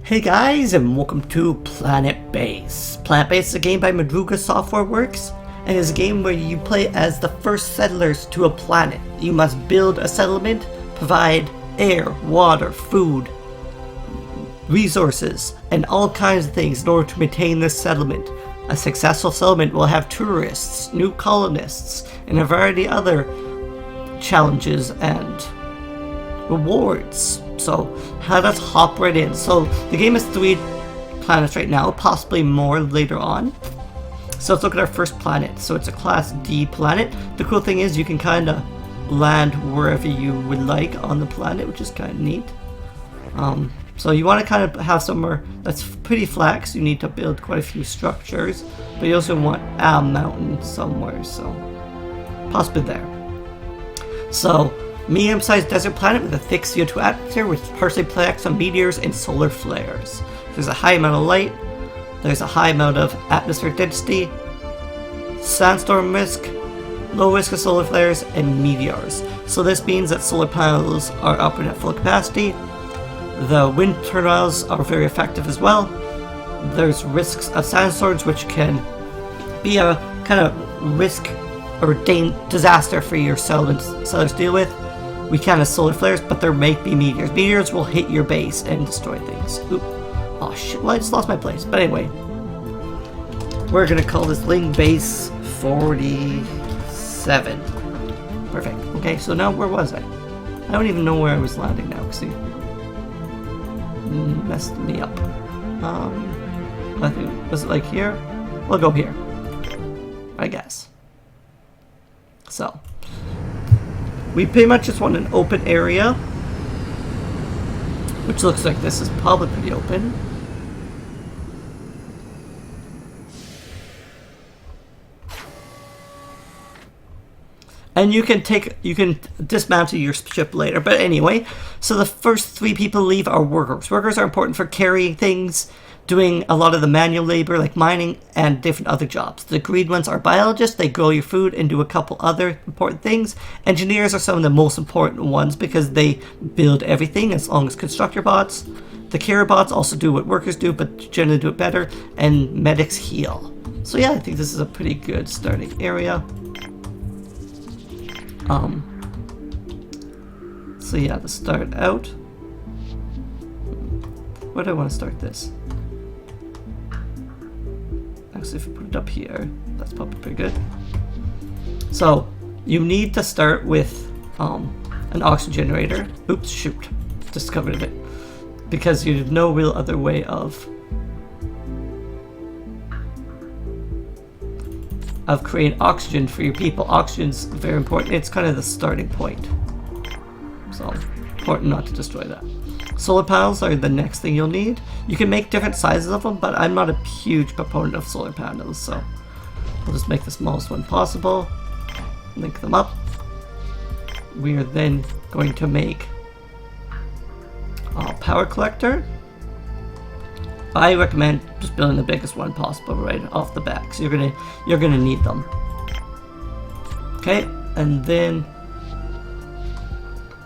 Hey guys, and welcome to PlanetBase. PlanetBase is a game by Madruga Software Works, and is a game where you play as the first settlers to a planet. You must build a settlement, provide air, water, food, resources, and all kinds of things in order to maintain this settlement. A successful settlement will have tourists, new colonists, and a variety of other challenges and rewards. So let's hop right in. So the game has 3 planets right now, possibly more later on. So let's look at our first planet. So it's a Class D planet. The cool thing is you can kind of land wherever you would like on the planet, which is kind of neat. So you want to kind of have somewhere that's pretty flat, because you need to build quite a few structures. But you also want a mountain somewhere, so possibly there. So medium-sized desert planet with a thick CO2 atmosphere which partially protects from meteors and solar flares. There's a high amount of light, there's a high amount of atmospheric density, sandstorm risk, low risk of solar flares, and meteors. So this means that solar panels are operating at full capacity. The wind turbines are very effective as well. There's risks of sandstorms, which can be a kind of risk or disaster for your settlers to deal with. We can't have solar flares, but there may be meteors. Meteors will hit your base and destroy things. Oop. Oh shit, well I just lost my place. But anyway, we're gonna call this Ling Base 47. Perfect. Okay, so now where was I? I don't even know where I was landing now, because he messed me up. I think, was it like here? We'll go here, I guess. So we pretty much just want an open area, which looks like this is probably pretty open. And you can dismantle your ship later. But anyway, so the first 3 people to leave are workers. Workers are important for carrying things, doing a lot of the manual labor like mining and different other jobs. The green ones are biologists. They grow your food and do a couple other important things. Engineers are some of the most important ones because they build everything as long as constructor bots. The carrier bots also do what workers do, but generally do it better. And medics heal. So yeah, I think this is a pretty good starting area. So yeah, to start out, where do I want to start this? Actually, if we put it up here, that's probably pretty good. So you need to start with an oxygen generator. Oops, shoot, discovered it. Because you have no real other way of creating oxygen for your people. Oxygen's very important. It's kind of the starting point. So important not to destroy that. Solar panels are the next thing you'll need. You can make different sizes of them, but I'm not a huge proponent of solar panels, so we'll just make the smallest one possible. Link them up. We are then going to make a power collector. I recommend just building the biggest one possible right off the bat, because you're gonna need them. Okay, and then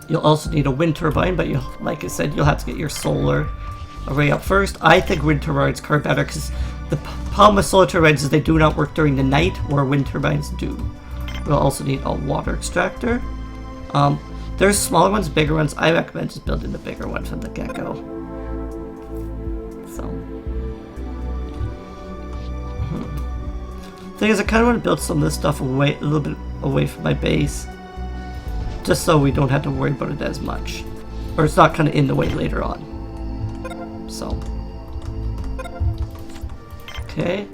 you'll also need a wind turbine, but like I said, you'll have to get your solar array up first. I think wind turbines are better because the problem with solar turbines is they do not work during the night, where wind turbines do. We'll also need a water extractor. There's smaller ones, bigger ones. I recommend just building the bigger one from the get-go. So, thing is, I kind of want to build some of this stuff a little bit away from my base, just so we don't have to worry about it as much, or it's not kind of in the way later on. So, okay.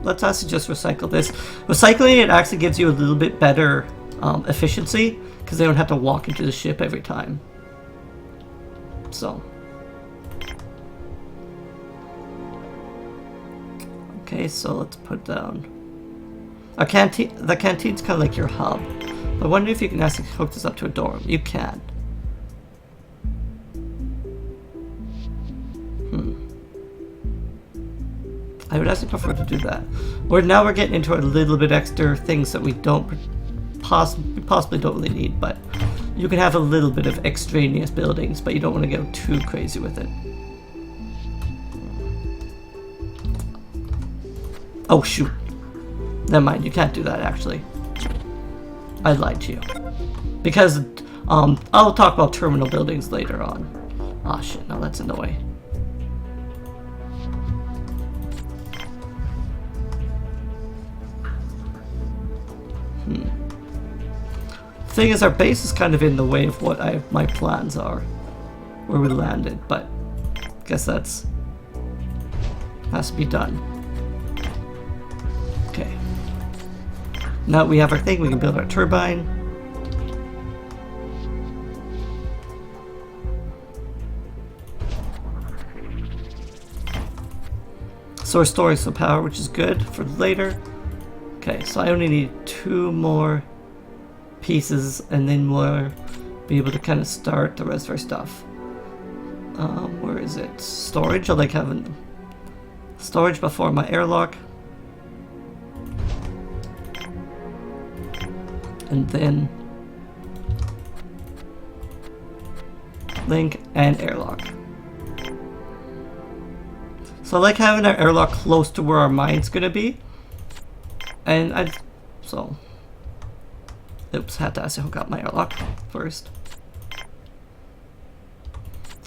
Let's actually just recycle this. Recycling it actually gives you a little bit better efficiency, because they don't have to walk into the ship every time. So, okay, so let's put down a canteen. The canteen's kind of like your hub. I wonder if you can actually hook this up to a dorm. You can. I would actually prefer to do that. Now we're getting into a little bit extra things that we don't possibly don't really need, but you can have a little bit of extraneous buildings, but you don't want to go too crazy with it. Oh shoot. Never mind, you can't do that actually. I lied to you. Because, I'll talk about terminal buildings later on. Ah shit, no, that's in the way. Thing is, our base is kind of in the way of what my plans are, where we landed, but I guess that's has to be done. Okay. Now we have our thing, we can build our turbine. So we're storing some power, which is good for later. Okay, so I only need 2 more pieces, and then we'll be able to kind of start the rest of our stuff. Where is it? Storage? I like having storage before my airlock. And then link and airlock. So I like having our airlock close to where our mine's gonna be. And oops, had to actually hook up my airlock first.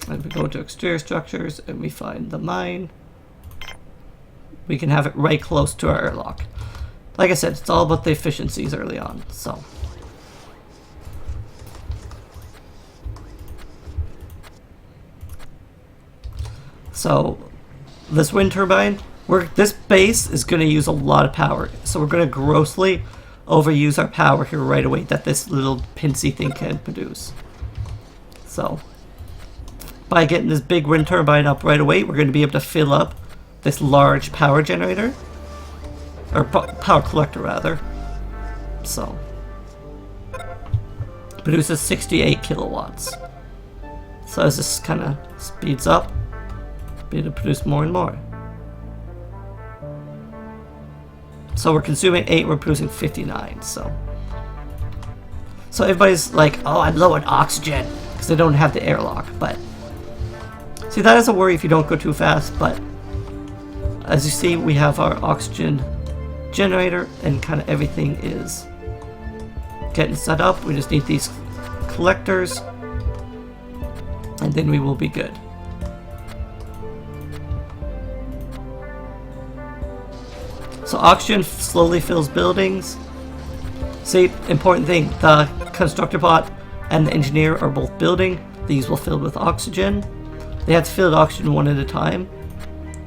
And we go to exterior structures and we find the mine. We can have it right close to our airlock. Like I said, it's all about the efficiencies early on, so. So, this wind turbine, this base is going to use a lot of power, so we're going to grossly overuse our power here right away that this little pincy thing can produce. So, by getting this big wind turbine up right away, we're going to be able to fill up this large power generator, or power collector rather. So, produces 68 kilowatts. So as this kind of speeds up, be able to produce more and more. So we're consuming 8, we're producing 59, so everybody's like, oh, I'm low on oxygen, because they don't have the airlock, but see, that is a worry if you don't go too fast, but as you see, we have our oxygen generator, and kind of everything is getting set up. We just need these collectors, and then we will be good. So oxygen slowly fills buildings. See, important thing, the constructor bot and the engineer are both building. These will fill with oxygen. They have to fill with oxygen one at a time.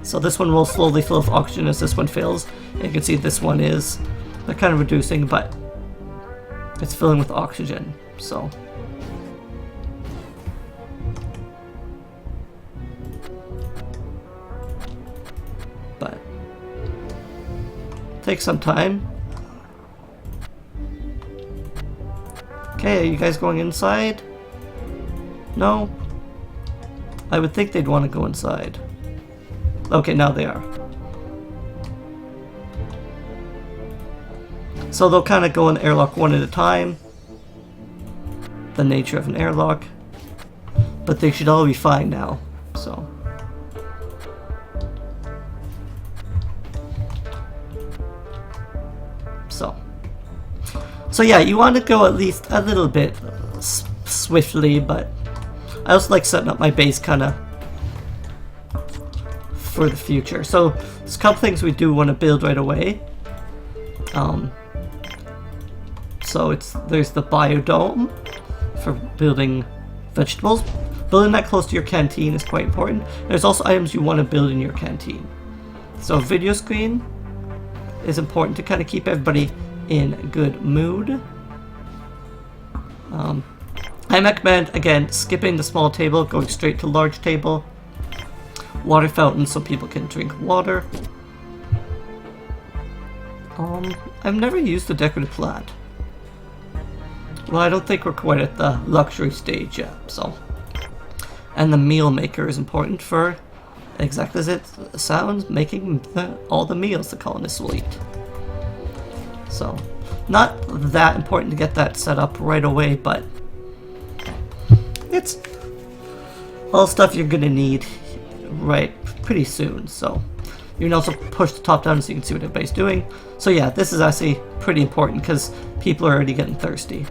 So this one will slowly fill with oxygen as this one fills. And you can see this one is, they're kind of reducing, but it's filling with oxygen, so. But take some time. Okay, are you guys going inside? No? I would think they'd want to go inside. Okay, now they are. So they'll kind of go in the airlock one at a time. The nature of an airlock. But they should all be fine now, so. So yeah, you want to go at least a little bit swiftly, but I also like setting up my base kind of for the future. So there's a couple things we do want to build right away. So there's the biodome for building vegetables. Building that close to your canteen is quite important. There's also items you want to build in your canteen. So a video screen is important to kind of keep everybody in good mood. I recommend, again, skipping the small table, going straight to large table. Water fountain so people can drink water. I've never used the decorative plant. Well, I don't think we're quite at the luxury stage yet, so. And the meal maker is important for, exactly as it sounds, making all the meals the colonists will eat. So, Not that important to get that set up right away, but it's all stuff you're gonna need right pretty soon. So you can also push the top down so you can see what everybody's doing. So yeah, this is actually pretty important because people are already getting thirsty.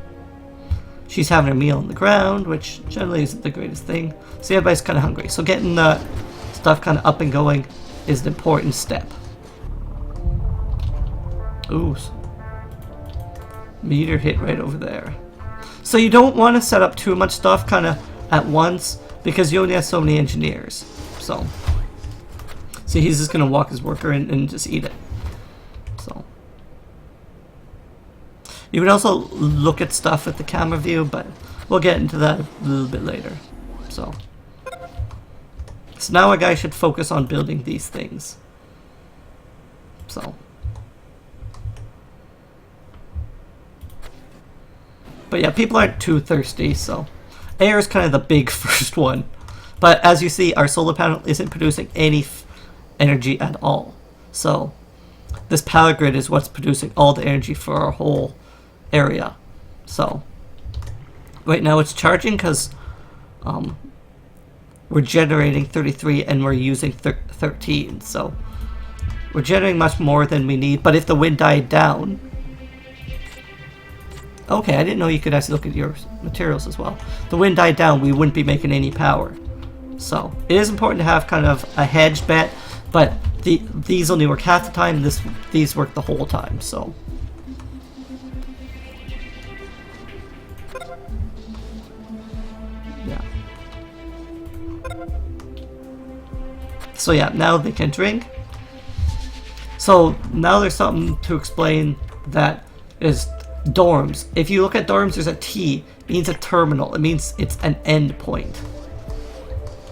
She's having her meal on the ground, which generally isn't the greatest thing. So everybody's kind of hungry. So getting the stuff kind of up and going is an important step. Ooh. Meter hit right over there. So you don't want to set up too much stuff kind of at once because you only have so many engineers. So he's just going to walk his worker in and just eat it. So you can also look at stuff with the camera view, but we'll get into that a little bit later. So now a guy should focus on building these things. So but yeah, people aren't too thirsty, so air is kind of the big first one. But as you see, our solar panel isn't producing any energy at all. So this power grid is what's producing all the energy for our whole area. So right now it's charging because we're generating 33 and we're using 13. So we're generating much more than we need. But if the wind died down... Okay, I didn't know you could actually look at your materials as well. If the wind died down, we wouldn't be making any power. So it is important to have kind of a hedge bet, but these only work half the time, these work the whole time, so. Yeah. So yeah, now they can drink. So now there's something to explain that is dorms. If you look at dorms, there's a T. It means a terminal. It means it's an end point.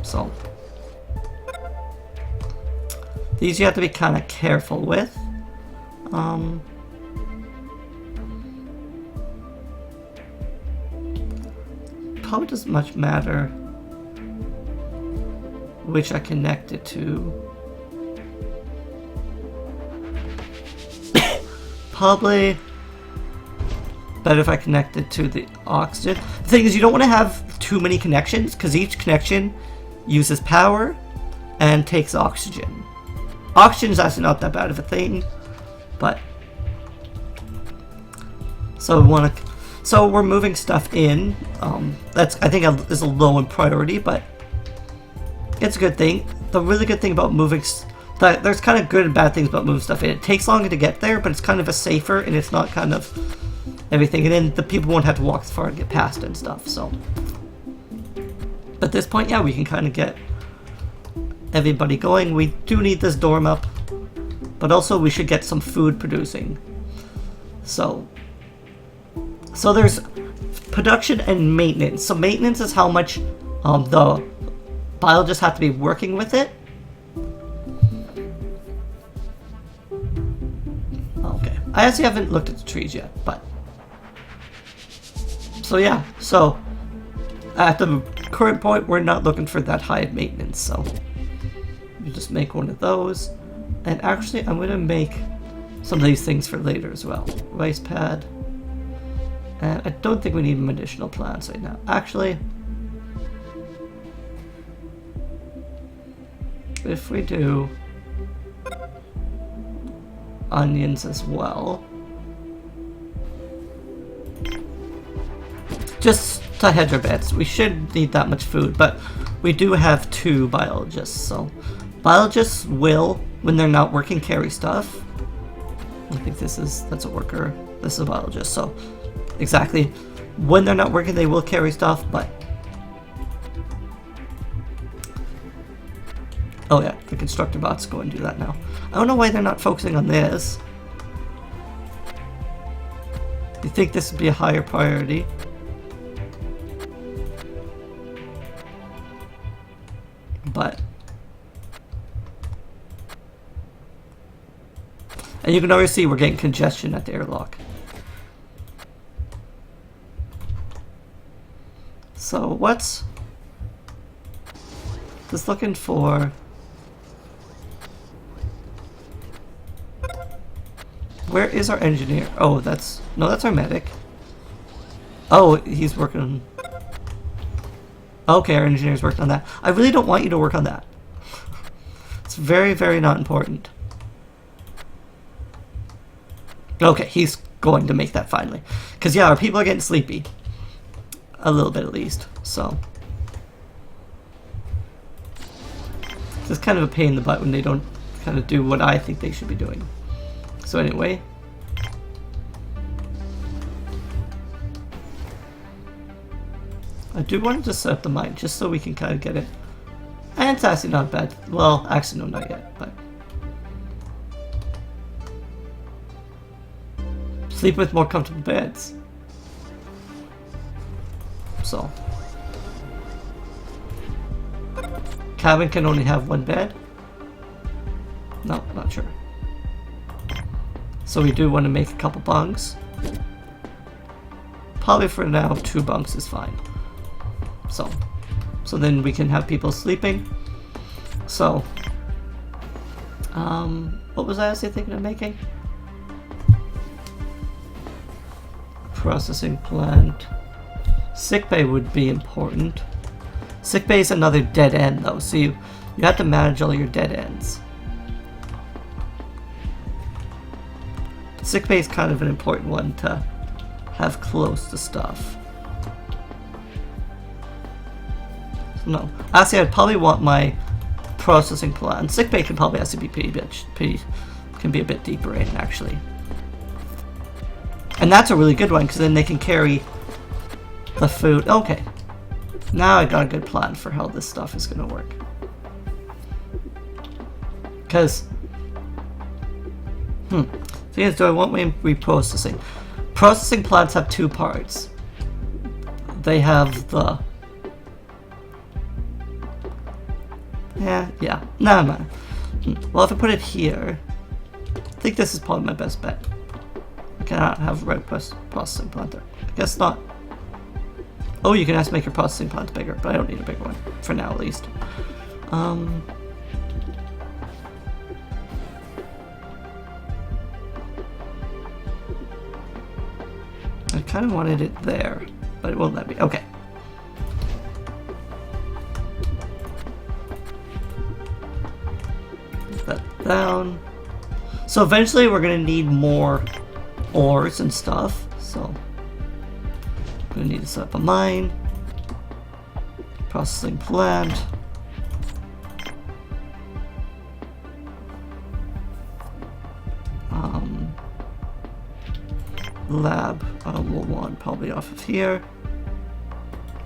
So these you have to be kind of careful with. Probably doesn't much matter which I connect it to. Probably better if I connect it to the oxygen. The thing is, you don't want to have too many connections because each connection uses power and takes oxygen. Oxygen is actually not that bad of a thing, but so we're moving stuff in. That's I think is a low in priority, but it's a good thing. The really good thing about moving there's kind of good and bad things about moving stuff in. It takes longer to get there, but it's kind of a safer and it's not kind of everything, and then the people won't have to walk as far to get past it and stuff. So at this point, yeah, we can kind of get everybody going. We do need this dorm up, but also we should get some food producing. So there's production and maintenance. So maintenance is how much the biologists have to be working with it. Okay, I actually haven't looked at the trees yet, but so yeah, so at the current point, we're not looking for that high maintenance, so you just make one of those. And actually, I'm going to make some of these things for later as well. Rice pad. And I don't think we need medicinal plants right now. Actually, if we do onions as well, just to hedge our bets. We shouldn't need that much food, but we do have 2 biologists, so biologists will, when they're not working, carry stuff. I think that's a worker. This is a biologist, so exactly. When they're not working, they will carry stuff, but oh yeah, the constructor bots go and do that now. I don't know why they're not focusing on this. You think this would be a higher priority? But and you can already see we're getting congestion at the airlock. So what's just looking for Where is our engineer? Oh, that's... No, that's our medic. Oh, he's working on... Okay, our engineer's working on that. I really don't want you to work on that. It's very, very not important. Okay, he's going to make that finally. Because, yeah, our people are getting sleepy. A little bit, at least. So... It's kind of a pain in the butt when they don't kind of do what I think they should be doing. So anyway... I do want to just set up the mine, just so we can kind of get it. And it's actually not bad. Well, actually no, not yet, but... Sleep with more comfortable beds. So... Cabin can only have one bed? No, not sure. So we do want to make a couple bunks. Probably for now, 2 bunks is fine. So then we can have people sleeping. So, what was I actually thinking of making? Processing plant. Sickbay would be important. Sickbay is another dead end though, so you have to manage all your dead ends. Sickbay is kind of an important one to have close to stuff. No, actually, I'd probably want my processing plant. Sickbay can probably actually be can be a bit deeper in actually, and that's a really good one because then they can carry the food. Okay, now I got a good plan for how this stuff is gonna work. Because, thing is, do I want my reprocessing? Processing plants have 2 parts. They have the no. Well, if I put it here, I think this is probably my best bet. I cannot have a right processing plant there. I guess not. Oh, you can also make your processing plant bigger, but I don't need a bigger one for now, at least. I kind of wanted it there, but it won't let me. Okay. Down. So eventually we're gonna need more ores and stuff, so I'm gonna need to set up a mine, processing plant, lab. We'll want probably off of here.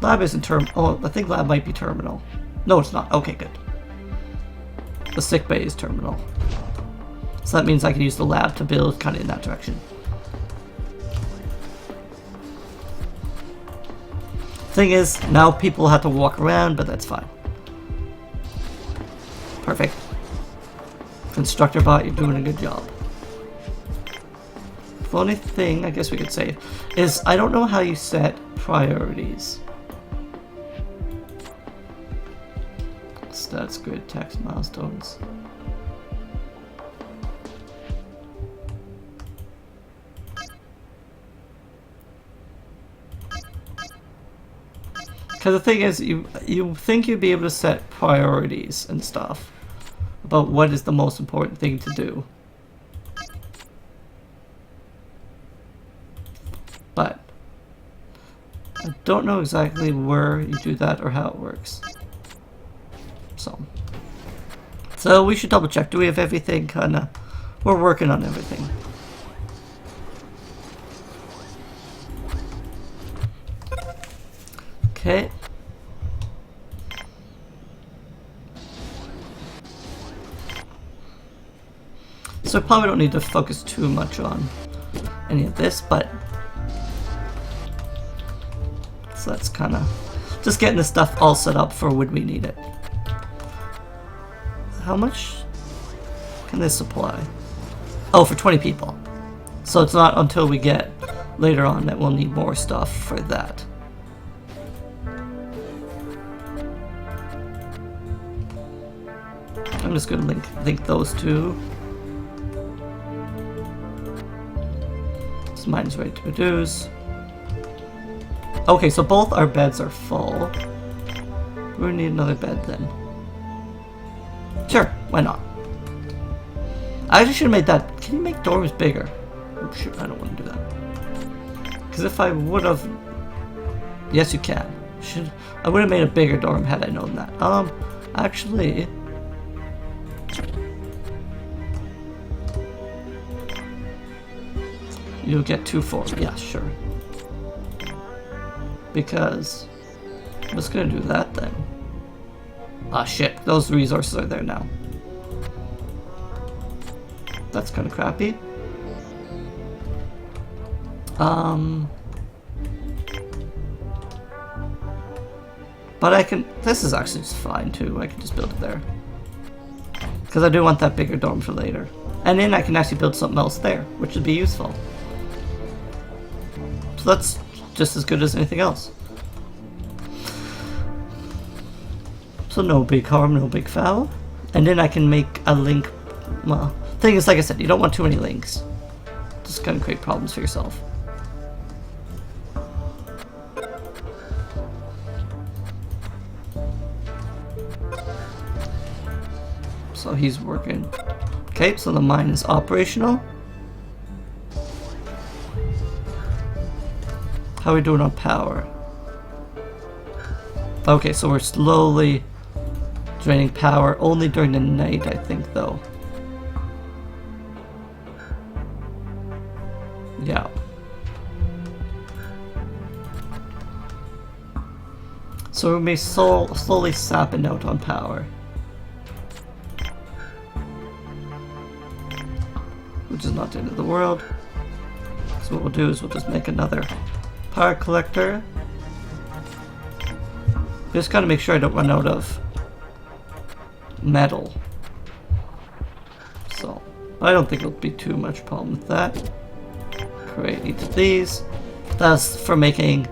Lab isn't oh, I think lab might be terminal. No, it's not. Okay, good. The sickbay is terminal. So that means I can use the lab to build kind of in that direction. Thing is, now people have to walk around, but that's fine. Perfect. Constructor bot, you're doing a good job. The only thing I guess we could say is I don't know how you set priorities. Stats grid, text milestones. Because the thing is, you think you'd be able to set priorities and stuff about what is the most important thing to do. But I don't know exactly where you do that or how it works. So we should double check. Do we have everything kinda? We're working on everything. Okay. So I probably don't need to focus too much on any of this, but so that's kind of just getting the stuff all set up for when we need it. How much can this supply? Oh, for 20 people. So it's not until we get later on that we'll need more stuff for that. I'm just going to link those two. So mine's ready to produce. Okay, so both our beds are full. We need another bed then. Sure, why not? I actually should have made that. Can you make dorms bigger? Oh, shoot, I don't want to do that. Because if I would have... Yes, you can. I would have made a bigger dorm had I known that. Actually... You'll get 2 4. Yeah, sure. Because... I'm just gonna do that then. Ah, shit. Those resources are there now. That's kind of crappy. But I can... This is actually just fine too. I can just build it there. Because I do want that bigger dorm for later. And then I can actually build something else there, which would be useful. So that's just as good as anything else. So no big harm, no big foul. And then I can make a link. Well, thing is, like I said, you don't want too many links. Just kind of create problems for yourself. So he's working. Okay, so the mine is operational. How are we doing on power? Okay, so we're slowly draining power, only during the night, I think, though. Yeah. So we may slowly sapping out on power. Which is not the end of the world. So what we'll do is we'll just make another power collector. Just gotta make sure I don't run out of metal. So, I don't think it'll be too much problem with that. Create each of these. That's for making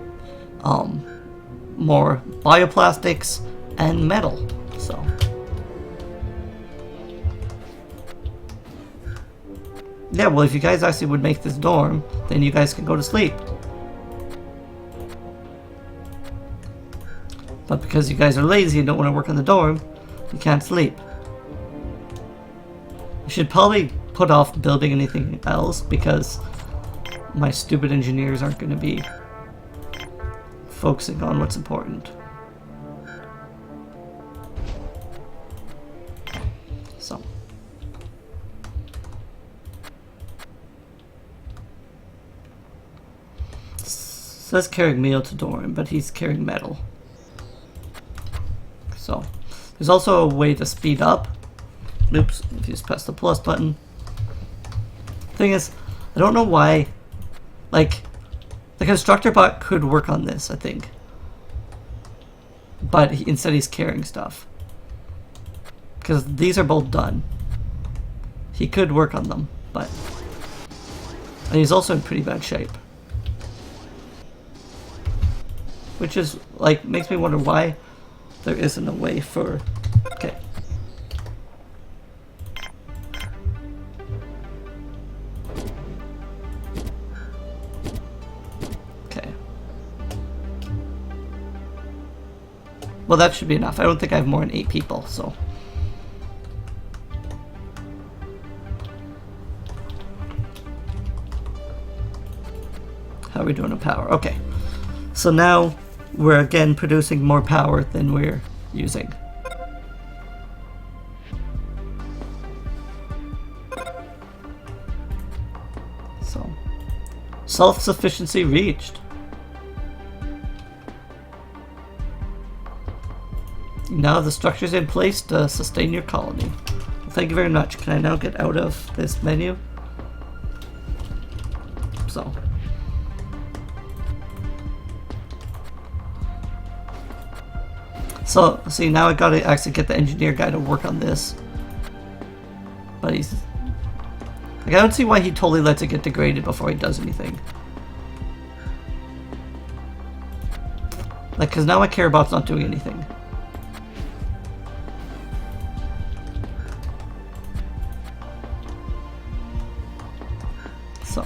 more bioplastics and metal. So, yeah, well, if you guys actually would make this dorm, then you guys can go to sleep. But because you guys are lazy and don't want to work on the dorm, you can't sleep. I should probably put off building anything else because my stupid engineers aren't going to be focusing on what's important. So. Says carrying meal to dorm, but he's carrying metal. So, there's also a way to speed up. Oops, if you just press the plus button. Thing is, I don't know why, like, the constructor bot could work on this, I think. But instead he's carrying stuff. Because these are both done. He could work on them, but... And he's also in pretty bad shape. Which is, like, makes me wonder why there isn't a way for... Okay. Okay. Well, that should be enough. I don't think I have more than 8 people, so... How are we doing on power? Okay. So now... we're again producing more power than we're using. So, self-sufficiency reached. Now the structure's in place to sustain your colony. Well, thank you very much. Can I now get out of this menu? So. So, see, now I gotta actually get the engineer guy to work on this. But he's... like, I don't see why he totally lets it get degraded before he does anything. Like, because now my care bot's not doing anything. So.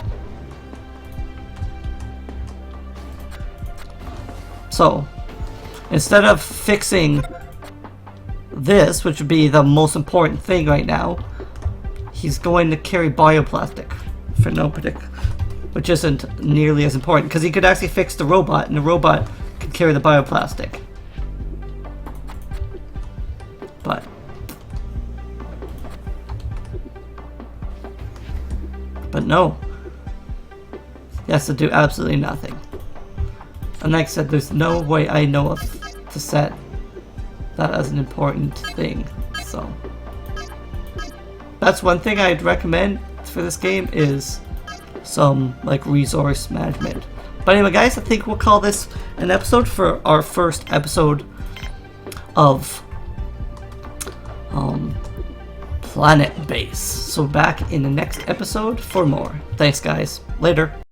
So, instead of fixing this, which would be the most important thing right now, he's going to carry bioplastic for no particular, which isn't nearly as important, because he could actually fix the robot, and the robot could carry the bioplastic. But no. He has to do absolutely nothing. And like I said, there's no way I know of to set that as an important thing. So that's one thing I'd recommend for this game, is some like resource management. But anyway guys, I think we'll call this an episode for our first episode of PlanetBase. So back in the next episode for more. Thanks guys. Later.